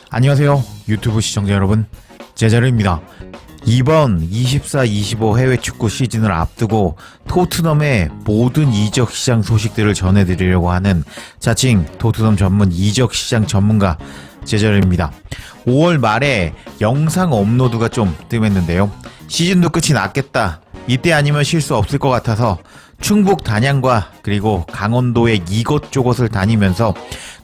안녕하세요 유튜브 시청자 여러분, 제자르입니다. 이번 24-25 해외 축구 시즌을 앞두고 토트넘의 모든 이적 시장 소식들을 전해드리려고 하는 자칭 토트넘 전문 이적 시장 전문가 제자르입니다. 5월 말에 영상 업로드가 좀 뜸했는데요. 시즌도 끝이 났겠다, 이때 아니면 쉴 수 없을 것 같아서 충북 단양과 그리고 강원도의 이곳저곳을 다니면서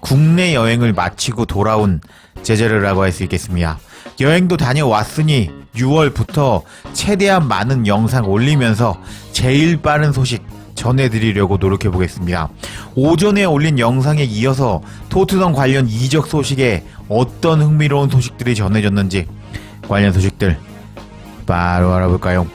국내 여행을 마치고 돌아온 제자르라고 할 수 있겠습니다. 여행도 다녀왔으니 6월부터 최대한 많은 영상 올리면서 제일 빠른 소식 전해드리려고 노력해보겠습니다. 오전에 올린 영상에 이어서 토트넘 관련 이적 소식에 어떤 흥미로운 소식들이 전해졌는지 관련 소식들 바로 알아볼까요?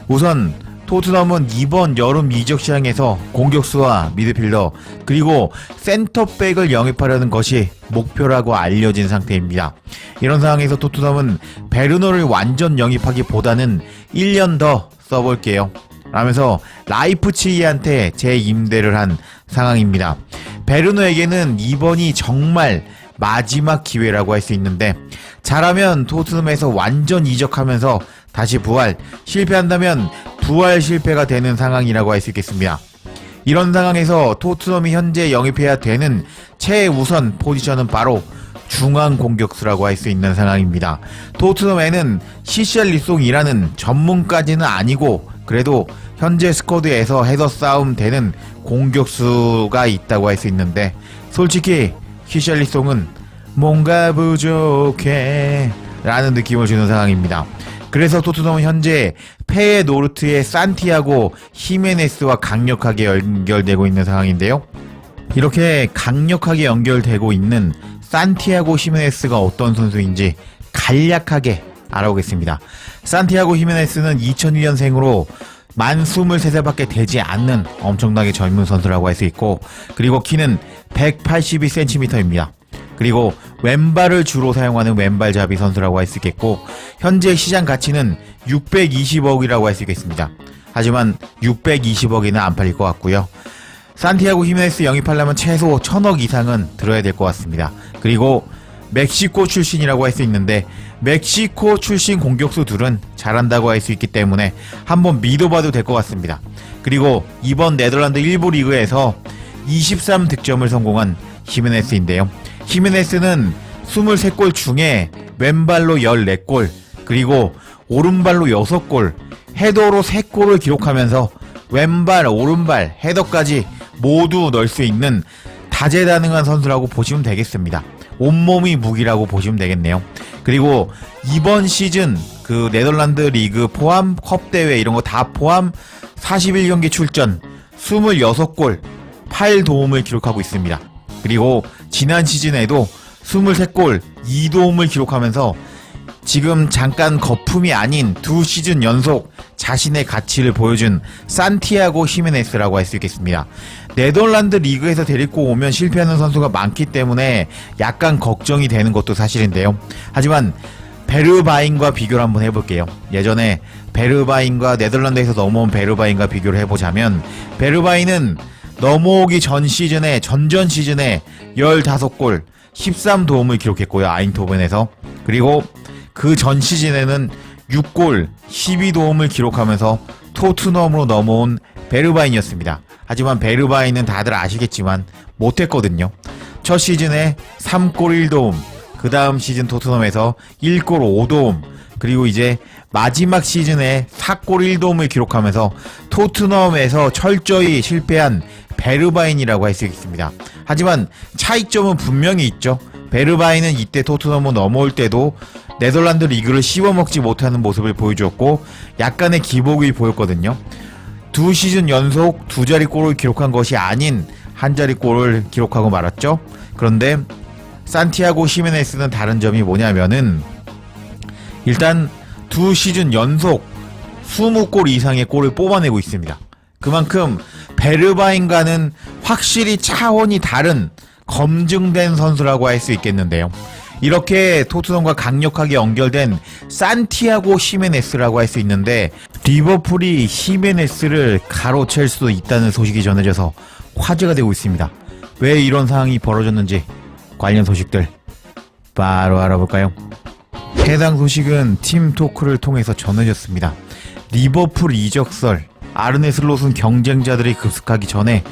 우선 토트넘은 이번 여름 이적 시장에서 공격수와 미드필더 그리고 센터백을 영입하려는 것이 목표라고 알려진 상태입니다. 이런 상황에서 토트넘은 베르너를 완전 영입하기보다는 1년 더 써볼게요 라면서 라이프치히한테 재임대를 한 상황입니다. 베르너에게는 이번이 정말 마지막 기회라고 할 수 있는데, 잘하면 토트넘에서 완전 이적하면서 다시 부활, 실패한다면 부활 실패가 되는 상황이라고 할 수 있겠습니다. 이런 상황에서 토트넘이 현재 영입해야 되는 최우선 포지션은 바로 중앙 공격수라고 할 수 있는 상황입니다. 토트넘에는 히샬리송이라는 전문까지는 아니고 그래도 현재 스쿼드에서 헤더 싸움 되는 공격수가 있다고 할 수 있는데, 솔직히 히샬리송은 뭔가 부족해 라는 느낌을 주는 상황입니다. 그래서 토트넘은 현재 페에노르트의 산티아고 히메네스와 강력하게 연결되고 있는 상황인데요. 이렇게 강력하게 연결되고 있는 산티아고 히메네스가 어떤 선수인지 간략하게 알아보겠습니다. 산티아고 히메네스는 2001년생으로 만 23살밖에 되지 않는 엄청나게 젊은 선수라고 할 수 있고, 그리고 키는 182cm입니다. 그리고 왼발을 주로 사용하는 왼발잡이 선수라고 할 수 있겠고, 현재 시장 가치는 620억이라고 할 수 있겠습니다. 하지만 620억에는 안 팔릴 것 같고요. 산티아고 히메네스 영입하려면 최소 1000억 이상은 들어야 될 것 같습니다. 그리고 멕시코 출신이라고 할 수 있는데, 멕시코 출신 공격수들은 잘한다고 할 수 있기 때문에 한번 믿어봐도 될 것 같습니다. 그리고 이번 네덜란드 1부 리그에서 23득점을 성공한 히메네스인데요. 히메네스는 23골 중에 왼발로 14골, 그리고 오른발로 6골, 헤더로 3골을 기록하면서 왼발, 오른발, 헤더까지 모두 넣을 수 있는 다재다능한 선수라고 보시면 되겠습니다. 온몸이 무기라고 보시면 되겠네요. 그리고 이번 시즌 그 네덜란드 리그 포함 컵대회 이런 거 다 포함 41경기 출전 26골 8도움을 기록하고 있습니다. 그리고 지난 시즌에도 23골 2도움을 기록하면서 지금 잠깐 거품이 아닌 2시즌 연속 자신의 가치를 보여준 산티아고 히메네스라고 할 수 있겠습니다. 네덜란드 리그에서 데리고 오면 실패하는 선수가 많기 때문에 약간 걱정이 되는 것도 사실인데요. 하지만 베르바인과 비교를 한번 해볼게요. 예전에 베르바인과 네덜란드에서 넘어온 베르바인과 비교를 해보자면, 베르바인은 넘어오기 전 시즌에, 전전 시즌에 15골 13도움을 기록했고요, 아인토벤에서. 그리고 그 전 시즌에는 6골 12도움을 기록하면서 토트넘으로 넘어온 베르바인이었습니다. 하지만 베르바인은 다들 아시겠지만 못했거든요. 첫 시즌에 3골 1도움, 그 다음 시즌 토트넘에서 1골 5도움, 그리고 이제 마지막 시즌에 4골 1도움을 기록하면서 토트넘에서 철저히 실패한 베르바인이라고 할 수 있습니다. 하지만 차이점은 분명히 있죠. 베르바인은 이때 토트넘으로 넘어올 때도 네덜란드 리그를 씹어먹지 못하는 모습을 보여주었고 약간의 기복이 보였거든요. 2시즌 연속 2자리 골을 기록한 것이 아닌 1자리 골을 기록하고 말았죠. 그런데 산티아고 히메네스는 다른 점이 뭐냐면은, 일단 2시즌 연속 20골 이상의 골을 뽑아내고 있습니다. 그만큼 베르바인과는 확실히 차원이 다른 검증된 선수라고 할 수 있겠는데요. 이렇게 토트넘과 강력하게 연결된 산티아고 히메네스라고 할 수 있는데, 리버풀이 히메네스를 가로챌 수도 있다는 소식이 전해져서 화제가 되고 있습니다. 왜 이런 상황이 벌어졌는지 관련 소식들 바로 알아볼까요? 해당 소식은 팀토크를 통해서 전해졌습니다. 리버풀 이적설, 아르네 슬롯은 경쟁자들이 급습하기 전에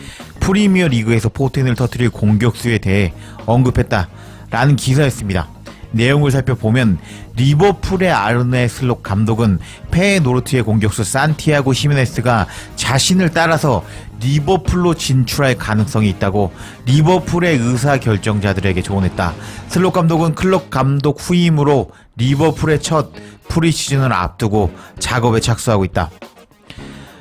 프리미어 리그에서 포텐을 터뜨릴 공격수에 대해 언급했다라는 기사였습니다. 내용을 살펴보면 리버풀의 아르네 슬롯 감독은 페에노르트의 공격수 산티아고 히메네스가 자신을 따라서 리버풀로 진출할 가능성이 있다고 리버풀의 의사결정자들에게 조언했다. 슬롯 감독은 클럽 감독 후임으로 리버풀의 첫 프리시즌을 앞두고 작업에 착수하고 있다.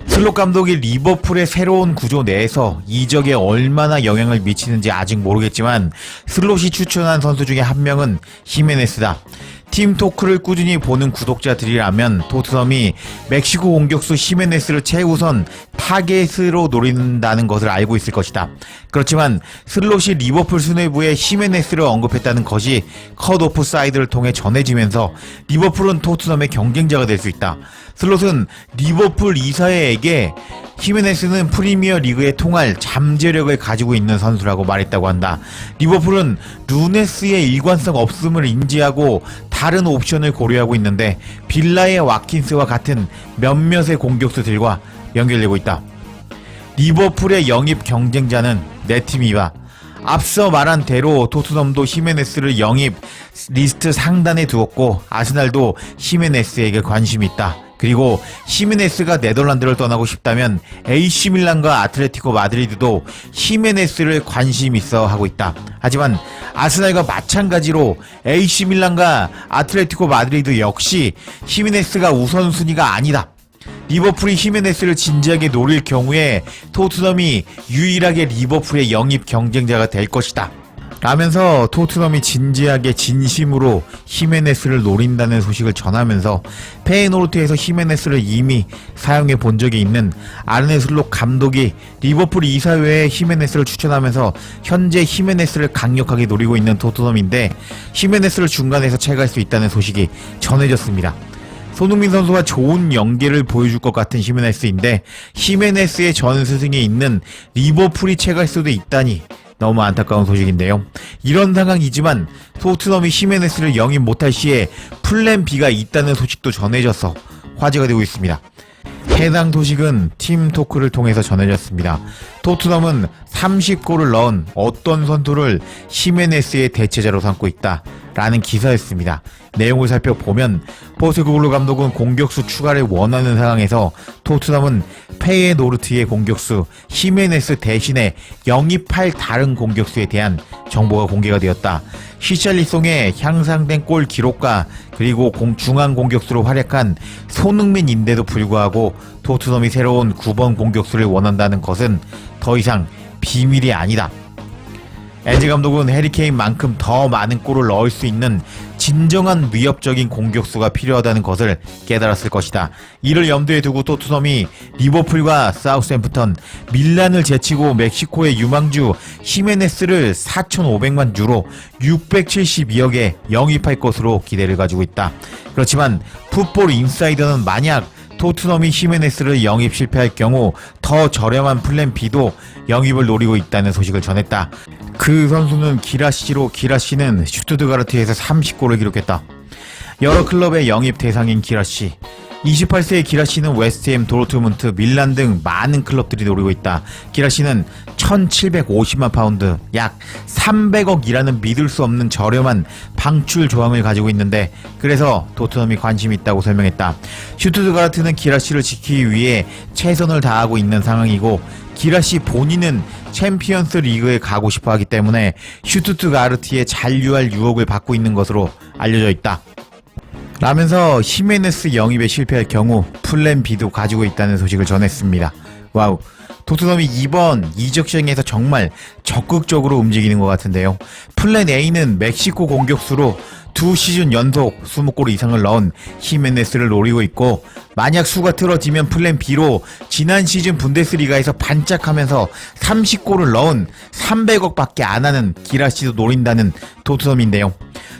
슬롯 감독이 리버풀의 새로운 구조 내에서 이적에 얼마나 영향을 미치는지 아직 모르겠지만 슬롯이 추천한 선수 중에 한 명은 히메네스다. 팀토크를 꾸준히 보는 구독자들이라면 토트넘이 멕시코 공격수 히메네스를 최우선 타겟으로 노린다는 것을 알고 있을 것이다. 그렇지만 슬롯이 리버풀 수뇌부에 히메네스를 언급했다는 것이 컷오프 사이드를 통해 전해지면서 리버풀은 토트넘의 경쟁자가 될 수 있다. 슬롯은 리버풀 이사회에게 히메네스는 프리미어 리그에 통할 잠재력을 가지고 있는 선수라고 말했다고 한다. 리버풀은 누네스의 일관성 없음을 인지하고 다른 옵션을 고려하고 있는데 빌라의 와킨스와 같은 몇몇의 공격수들과 연결되고 있다. 리버풀의 영입 경쟁자는 네 팀이다. 앞서 말한 대로 토트넘도 히메네스를 영입 리스트 상단에 두었고 아스날도 히메네스에게 관심이 있다. 그리고 히메네스가 네덜란드를 떠나고 싶다면 AC 밀란과 아틀레티코 마드리드도 히메네스를 관심 있어 하고 있다. 하지만 아스날과 마찬가지로 AC 밀란과 아틀레티코 마드리드 역시 히메네스가 우선순위가 아니다. 리버풀이 히메네스를 진지하게 노릴 경우에 토트넘이 유일하게 리버풀의 영입 경쟁자가 될 것이다. 라면서 토트넘이 진지하게 진심으로 히메네스를 노린다는 소식을 전하면서 페에노르트에서 히메네스를 이미 사용해 본 적이 있는 아르네 슬롯 감독이 리버풀 이사회에 히메네스를 추천하면서 현재 히메네스를 강력하게 노리고 있는 토트넘인데 히메네스를 중간에서 채갈 수 있다는 소식이 전해졌습니다. 손흥민 선수와 좋은 연계를 보여줄 것 같은 히메네스인데 히메네스의 전 스승이 있는 리버풀이 채갈 수도 있다니 너무 안타까운 소식인데요. 이런 상황이지만 토트넘이 히메네스를 영입 못할 시에 플랜 B가 있다는 소식도 전해져서 화제가 되고 있습니다. 해당 소식은 팀토크를 통해서 전해졌습니다. 토트넘은 30골을 넣은 어떤 선수를 히메네스의 대체자로 삼고 있다 라는 기사였습니다. 내용을 살펴보면 포스코글루 감독은 공격수 추가를 원하는 상황에서 토트넘은 페에노르트의 공격수 히메네스 대신에 영입할 다른 공격수에 대한 정보가 공개가 되었다. 히샬리송의 향상된 골 기록과 그리고 중앙 공격수로 활약한 손흥민인데도 불구하고 토트넘이 새로운 9번 공격수를 원한다는 것은 더 이상 비밀이 아니다. 엔즈 감독은 해리케인만큼 더 많은 골을 넣을 수 있는 진정한 위협적인 공격수가 필요하다는 것을 깨달았을 것이다. 이를 염두에 두고 토트넘이 리버풀과 사우스햄프턴, 밀란을 제치고 멕시코의 유망주 히메네스를 4,500만 유로 672억에 영입할 것으로 기대를 가지고 있다. 그렇지만 풋볼 인사이더는 만약 토트넘이 히메네스를 영입 실패할 경우 더 저렴한 플랜 B도 영입을 노리고 있다는 소식을 전했다. 그 선수는 기라시로 기라시는 슈투트가르트에서 30골을 기록했다. 여러 클럽의 영입 대상인 기라시. 28세의 기라시는 웨스트햄, 도르트문트, 밀란 등 많은 클럽들이 노리고 있다. 기라시는 1750만 파운드, 약 300억이라는 믿을 수 없는 저렴한 방출 조항을 가지고 있는데 그래서 토트넘이 관심이 있다고 설명했다. 슈투트가르트는 기라시를 지키기 위해 최선을 다하고 있는 상황이고 기라시 본인은 챔피언스 리그에 가고 싶어 하기 때문에 슈투트가르트에 잔류할 유혹을 받고 있는 것으로 알려져 있다. 라면서 히메네스 영입에 실패할 경우 플랜 B도 가지고 있다는 소식을 전했습니다. 와우, 토트넘이 이번 이적 시장에서 정말 적극적으로 움직이는 것 같은데요. 플랜 A는 멕시코 공격수로 2시즌 연속 20골 이상을 넣은 히메네스를 노리고 있고 만약 수가 틀어지면 플랜 B로 지난 시즌 분데스리가에서 반짝하면서 30골을 넣은 300억 밖에 안 하는 기라시도 노린다는 토트넘인데요.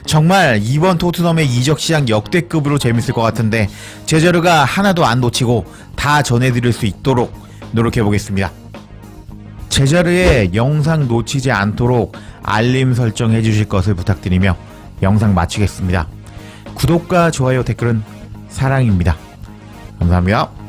정말 이번 토트넘의 이적 시장 역대급으로 재밌을 것 같은데 제 자료가 하나도 안 놓치고 다 전해드릴 수 있도록 노력해보겠습니다. 제 자료에 영상 놓치지 않도록 알림 설정해 주실 것을 부탁드리며 영상 마치겠습니다. 구독과 좋아요, 댓글은 사랑입니다. 감사합니다.